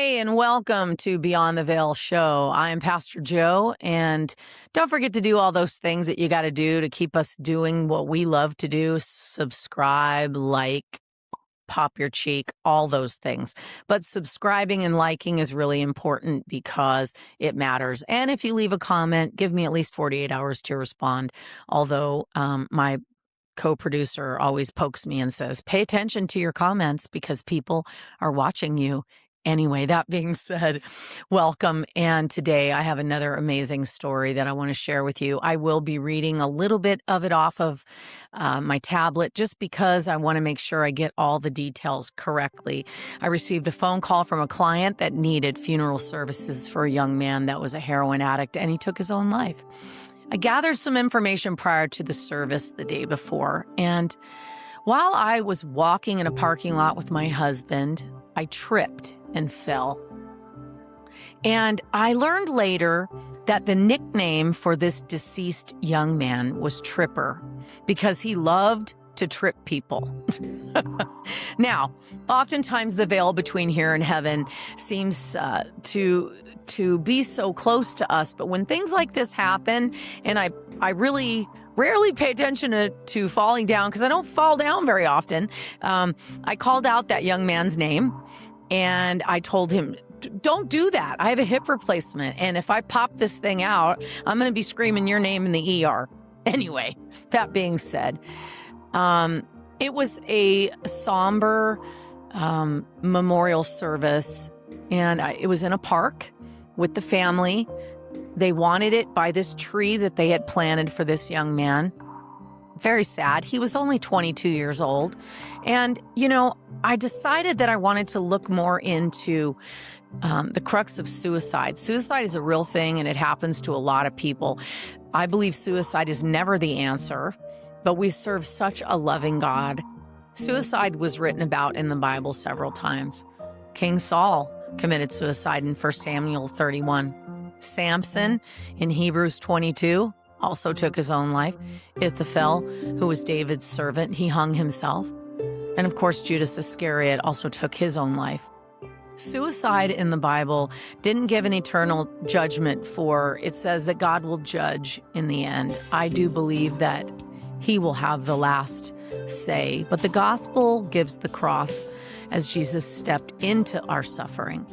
Hey, and welcome to Beyond the Veil Show. I'm Pastor Joe, and don't forget to do all those things that you got to do to keep us doing what we love to do. Subscribe, like, pop your cheek, all those things. But subscribing and liking is really important because it matters. And if you leave a comment, give me at least 48 hours to respond. Although my co-producer always pokes me and says, pay attention to your comments because people are watching you. Anyway, that being said, welcome. And today I have another amazing story that I want to share with you. I will be reading a little bit of it off of my tablet just because I want to make sure I get all the details correctly. I received a phone call from a client that needed funeral services for a young man that was a heroin addict, and he took his own life. I gathered some information prior to the service the day before, and while I was walking in a parking lot with my husband, I tripped and fell. And I learned later that the nickname for this deceased young man was Tripper because he loved to trip people. Now, oftentimes the veil between here and heaven seems to be so close to us, but when things like this happen, and I really rarely pay attention to falling down because I don't fall down very often, I called out that young man's name and I told him, don't do that. I have a hip replacement, and if I pop this thing out, I'm going to be screaming your name in the ER. Anyway, that being said, it was a somber memorial service, and it was in a park with the family. They wanted it by this tree that they had planted for this young man. Very sad. He was only 22 years old. And, I decided that I wanted to look more into the crux of suicide. Suicide is a real thing, and it happens to a lot of people. I believe suicide is never the answer, but we serve such a loving God. Suicide was written about in the Bible several times. King Saul committed suicide in 1 Samuel 31. Samson in Hebrews 22 also took his own life. Ithophel, who was David's servant, he hung himself. And of course, Judas Iscariot also took his own life. Suicide in the Bible didn't give an eternal judgment for, it says that God will judge in the end. I do believe that he will have the last say, but the gospel gives the cross as Jesus stepped into our suffering.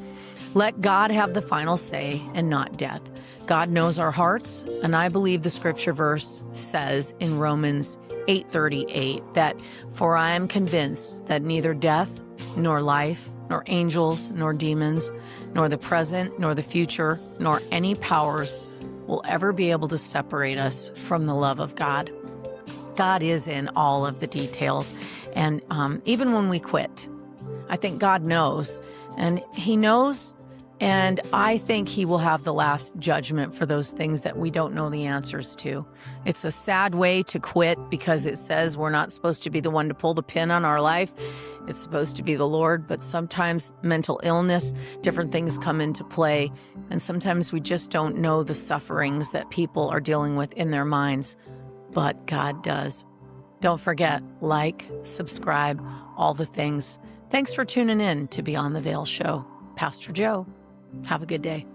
Let God have the final say and not death. God knows our hearts, and I believe the scripture verse says in Romans 8:38 that, for I am convinced that neither death, nor life, nor angels, nor demons, nor the present, nor the future, nor any powers will ever be able to separate us from the love of God. God is in all of the details, and even when we quit, I think God knows, and he knows. And I think he will have the last judgment for those things that we don't know the answers to. It's a sad way to quit because it says we're not supposed to be the one to pull the pin on our life. It's supposed to be the Lord, but sometimes mental illness, different things come into play. And sometimes we just don't know the sufferings that people are dealing with in their minds, but God does. Don't forget, like, subscribe, all the things. Thanks for tuning in to Beyond the Veil Show. Pastor Joe. Have a good day.